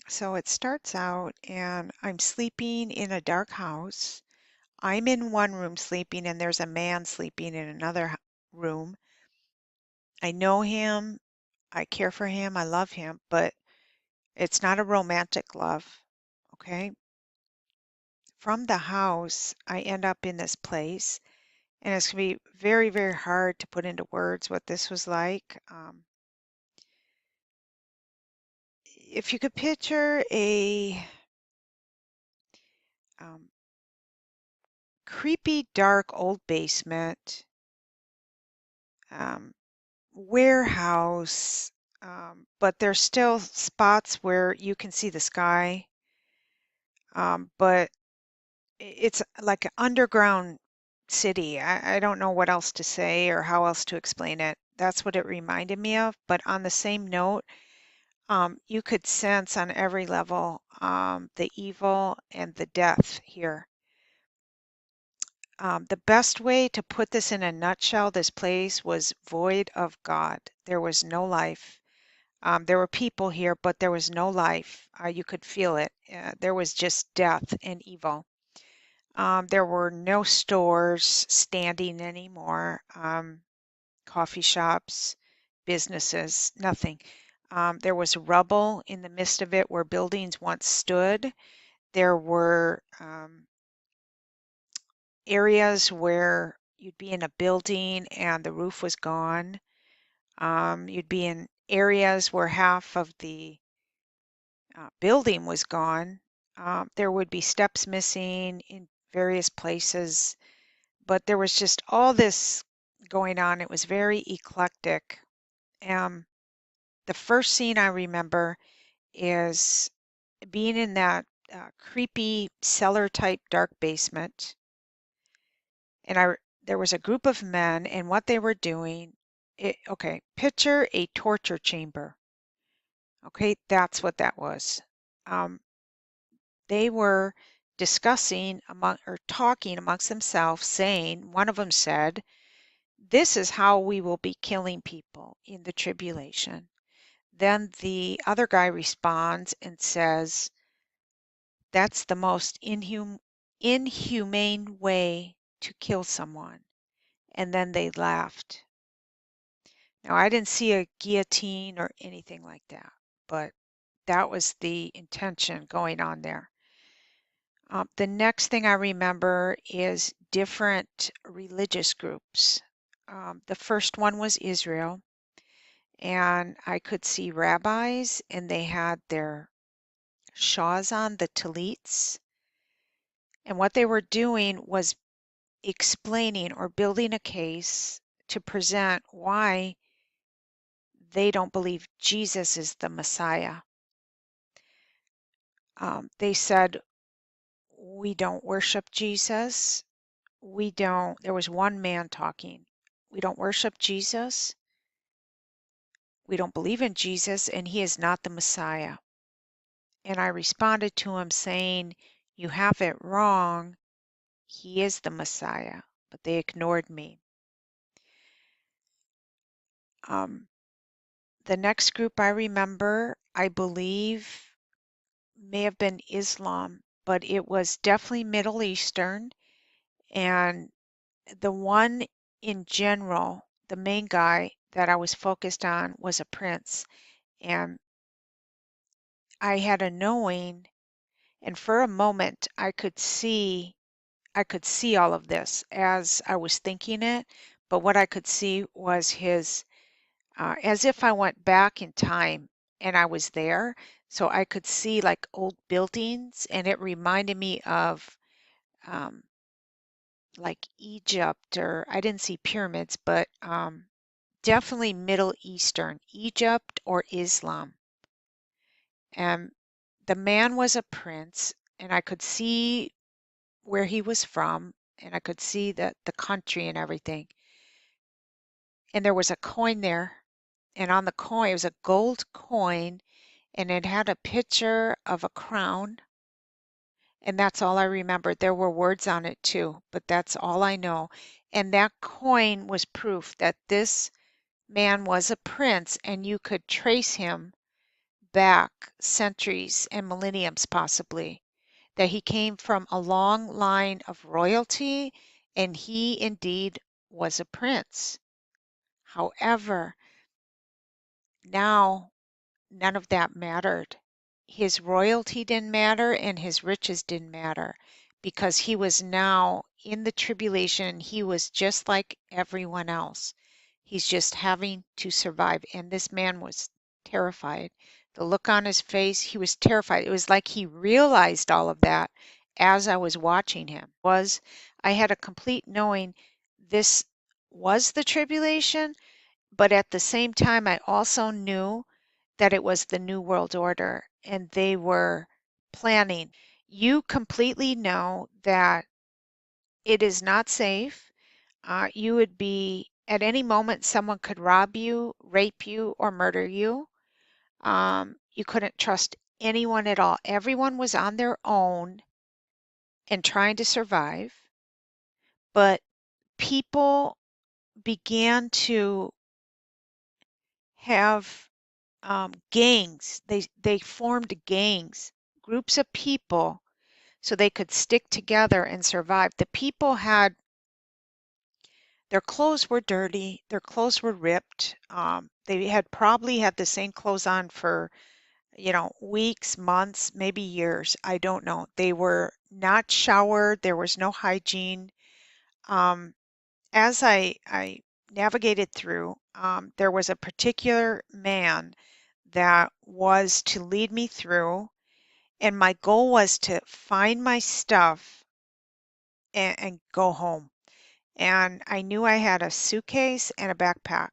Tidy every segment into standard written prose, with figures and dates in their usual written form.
So it starts out, and I'm sleeping in a dark house. I'm in one room sleeping, and there's a man sleeping in another room. I know him, I care for him, I love him, but it's not a romantic love, okay? From the house, I end up in this place, and it's going to be very, very hard to put into words what this was like. If you could picture a um, creepy, dark old basement, um, warehouse, but there's still spots where you can see the sky, but it's like an underground city. I don't know what else to say or how else to explain it. That's what it reminded me of. But on the same note, you could sense on every level the evil and the death here. The best way to put this in a nutshell, this place was void of God. There was no life. There were people here, but there was no life. You could feel it. There was just death and evil. There were no stores standing anymore, coffee shops, businesses, nothing. There was rubble in the midst of it where buildings once stood. There were areas where you'd be in a building and the roof was gone. You'd be in areas where half of the building was gone. There would be steps missing in various places, but there was just all this going on. It was very eclectic. The first scene I remember is being in that creepy cellar type dark basement, and there was a group of men, and what they were doing. Okay, picture a torture chamber. Okay, that's what that was. Um, they were discussing among or talking amongst themselves, saying, one of them said, "This is how we will be killing people in the tribulation." Then the other guy responds and says, "That's the most inhumane way to kill someone." And then they laughed. Now, I didn't see a guillotine or anything like that, but that was the intention going on there. The next thing I remember is different religious groups. The first one was Israel, and I could see rabbis, and they had their shawls on, the tallits, and what they were doing was explaining or building a case to present why they don't believe Jesus is the Messiah. They said, "We don't worship Jesus. There was one man talking. We don't worship Jesus. We don't believe in Jesus, and he is not the Messiah." And I responded to him saying, "You have it wrong. He is the Messiah." But they ignored me. The next group I remember, I believe, may have been Islam, but it was definitely Middle Eastern. And the one in general, the main guy that I was focused on was a prince. And I had a knowing, and for a moment I could see all of this as I was thinking it, but what I could see was his as if I went back in time and I was there. So I could see like old buildings, and it reminded me of um, like Egypt, or I didn't see pyramids, but definitely Middle Eastern, Egypt or Islam. And the man was a prince, and I could see where he was from, and I could see the country and everything. And there was a coin there, and on the coin, it was a gold coin, and it had a picture of a crown, and that's all I remember. There were words on it too, but that's all I know. And that coin was proof that this man was a prince, and you could trace him back centuries and millenniums possibly, that he came from a long line of royalty and he indeed was a prince. However, now none of that mattered. His royalty didn't matter and his riches didn't matter because he was now in the tribulation. He was just like everyone else. He's just having to survive. And this man was terrified. The look on his face, he was terrified. It was like he realized all of that as I was watching him. I had a complete knowing this was the tribulation, but at the same time, I also knew that it was the New World Order and they were planning. You completely know that it is not safe. You would be, at any moment, someone could rob you, rape you, or murder you. You couldn't trust anyone at all. Everyone was on their own and trying to survive, but people began to have gangs. They formed gangs, groups of people, so they could stick together and survive. The people had their clothes were dirty, their clothes were ripped. They had probably had the same clothes on for weeks, months, maybe years. I don't know. They were not showered. There was no hygiene. Um, as I navigated through, there was a particular man that was to lead me through, and my goal was to find my stuff and go home. And I knew I had a suitcase and a backpack.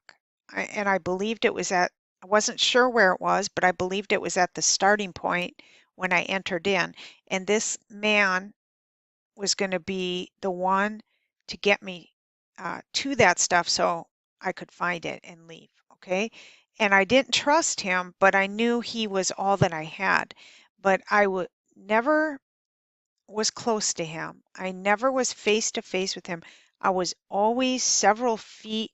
And I believed it was I wasn't sure where it was, but I believed it was at the starting point when I entered in. And this man was going to be the one to get me to that stuff so I could find it and leave. Okay. And I didn't trust him, but I knew he was all that I had. But I would never was close to him. I never was face to face with him. I was always several feet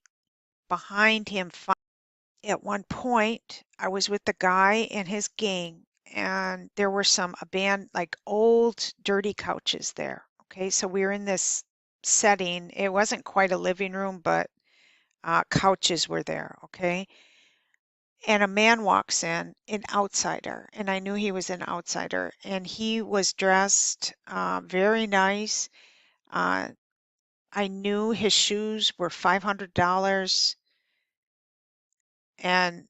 behind him. At one point, I was with the guy and his gang, and there were some abandoned, like old, dirty couches there. Okay, so we were in this setting. It wasn't quite a living room, but couches were there. Okay, and a man walks in, an outsider, and I knew he was an outsider, and he was dressed very nice. Uh, I knew his shoes were $500, and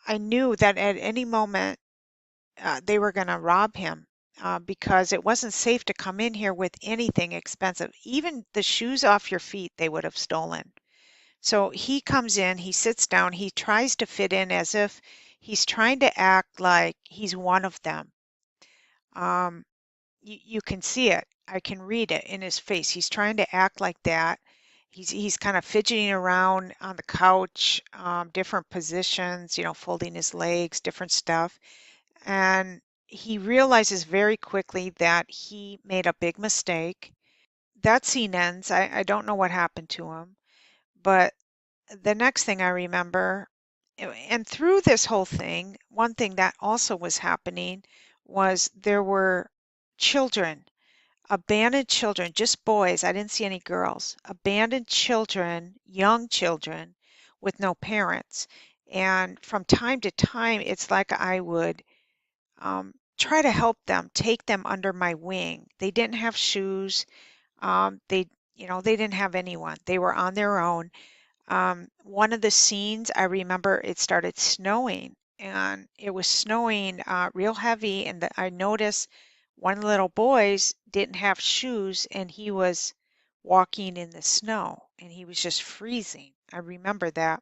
I knew that at any moment they were going to rob him because it wasn't safe to come in here with anything expensive. Even the shoes off your feet, they would have stolen. So he comes in, he sits down, he tries to fit in as if he's trying to act like he's one of them. Um, you can see it. I can read it in his face. He's trying to act like that. He's kind of fidgeting around on the couch, different positions, folding his legs, different stuff. And he realizes very quickly that he made a big mistake. That scene ends. I don't know what happened to him, but the next thing I remember, and through this whole thing, one thing that also was happening was there were children, abandoned children, just boys. I didn't see any girls. Abandoned children, young children with no parents. And from time to time, it's like I would try to help them, take them under my wing. They didn't have shoes. They didn't have anyone. They were on their own. One of the scenes, I remember it started snowing, and it was snowing real heavy, and I noticed one of the little boys didn't have shoes, and he was walking in the snow, and he was just freezing. I remember that.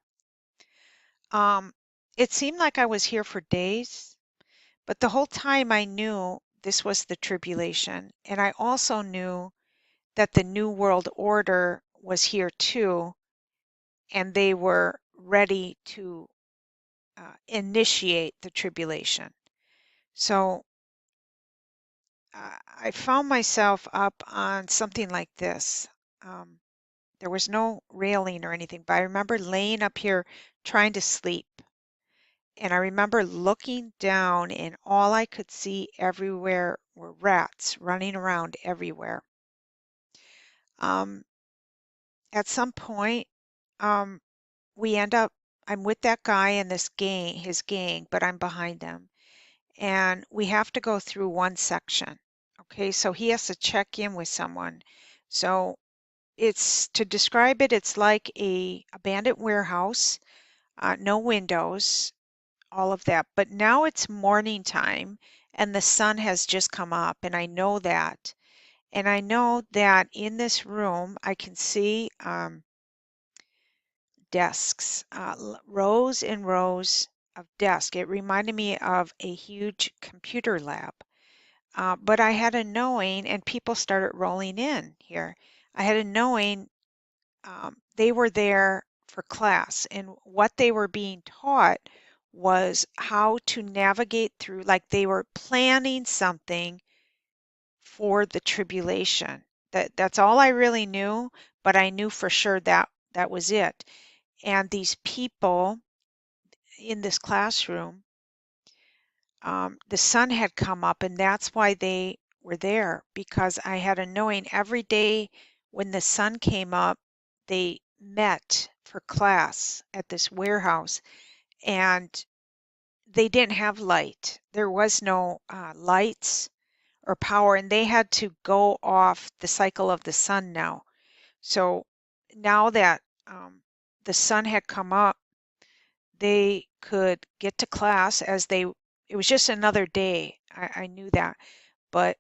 Um, it seemed like I was here for days, but the whole time I knew this was the tribulation, and I also knew that the New World Order was here too, and they were ready to initiate the tribulation. So I found myself up on something like this. Um, there was no railing or anything, but I remember laying up here trying to sleep. And I remember looking down, and all I could see everywhere were rats running around everywhere. Um, at some point, um, we end up, I'm with that guy and this gang, his gang, but I'm behind them. And we have to go through one section. Okay, so he has to check in with someone. So it's, to describe it, it's like a abandoned warehouse, no windows, all of that. But now it's morning time and the sun has just come up, and I know that. And I know that in this room I can see desks, rows and rows of desks. It reminded me of a huge computer lab. But I had a knowing, and people started rolling in here. I had a knowing they were there for class, and what they were being taught was how to navigate through, like they were planning something for the tribulation. That's all I really knew, but I knew for sure that that was it. And these people in this classroom, the sun had come up, and that's why they were there, because I had a knowing every day when the sun came up, they met for class at this warehouse, and they didn't have light. There was no lights or power, and they had to go off the cycle of the sun now. So now that the sun had come up, they could get to class as they, it was just another day. I knew that. But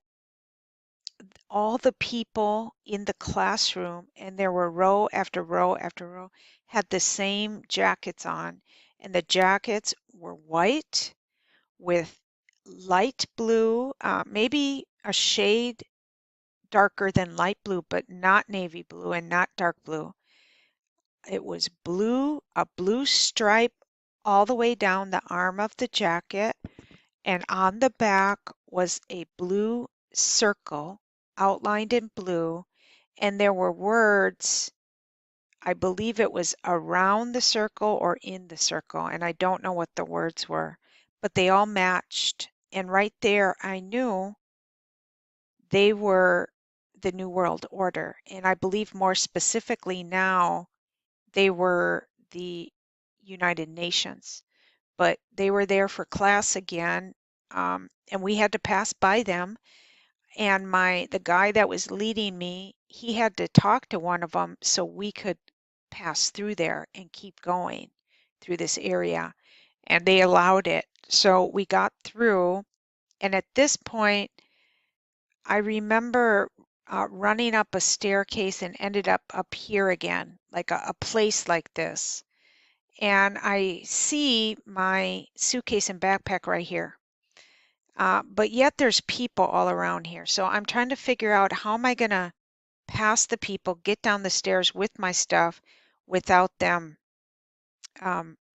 all the people in the classroom, and there were row after row after row, had the same jackets on. And the jackets were white with light blue, maybe a shade darker than light blue, but not navy blue and not dark blue. It was blue, a blue stripe all the way down the arm of the jacket, and on the back was a blue circle outlined in blue, and there were words. I believe it was around the circle or in the circle, and I don't know what the words were, but they all matched. And right there, I knew they were the New World Order. And I believe more specifically now, they were the United Nations. But they were there for class again, and we had to pass by them. And the guy that was leading me, he had to talk to one of them so we could pass through there and keep going through this area. And they allowed it. So we got through. And at this point, I remember running up a staircase and ended up here again, like a place like this. And I see my suitcase and backpack right here. But yet there's people all around here. So I'm trying to figure out, how am I going to pass the people, get down the stairs with my stuff without them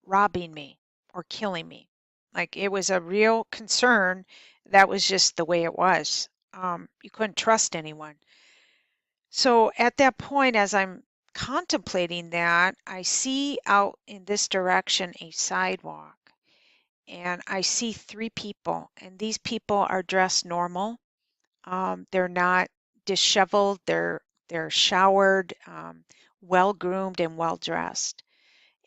robbing me or killing me. Like, it was a real concern. That was just the way it was. You couldn't trust anyone. So at that point, as I'm contemplating that, I see out in this direction a sidewalk, and I see three people, and these people are dressed normal. They're not disheveled. They're showered, well groomed, and well dressed.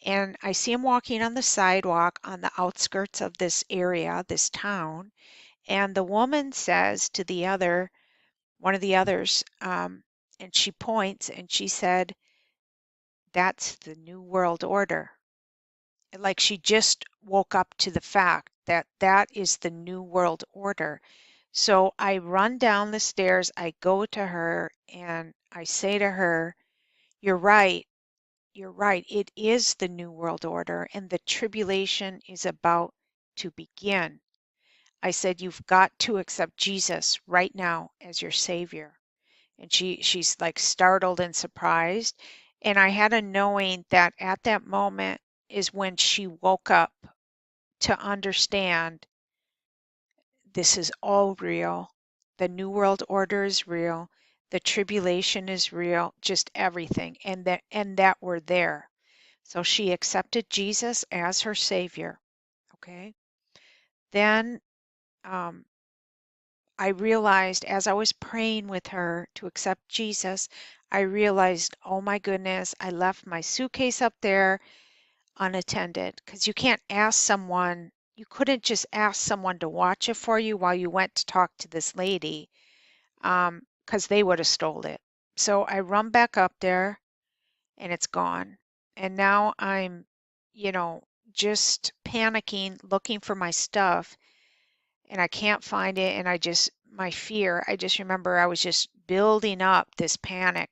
And I see them walking on the sidewalk on the outskirts of this area, this town. And the woman says to one of the others, and she points and she said, "That's the New World Order." Like she just woke up to the fact that that is the New World Order. So I run down the stairs, I go to her, and I say to her, "You're right. You're right. It is the New World Order, and the tribulation is about to begin." I said, "You've got to accept Jesus right now as your Savior." And she's like startled and surprised. And I had a knowing that at that moment is when she woke up to understand this is all real. The New World Order is real. The tribulation is real, just everything. And that we're there. So she accepted Jesus as her Savior. Okay. Then um, I realized as I was praying with her to accept Jesus, I realized, oh my goodness, I left my suitcase up there unattended because you can't ask someone, you couldn't just ask someone to watch it for you while you went to talk to this lady because they would have stole it. So I run back up there and it's gone. And now I'm, you know, just panicking, looking for my stuff, and I can't find it. And my fear, I just remember I was just building up this panic.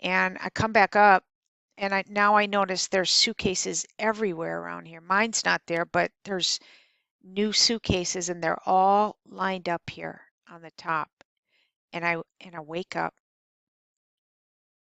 And I come back up and now I notice there's suitcases everywhere around here. Mine's not there, but there's new suitcases and they're all lined up here on the top. And I wake up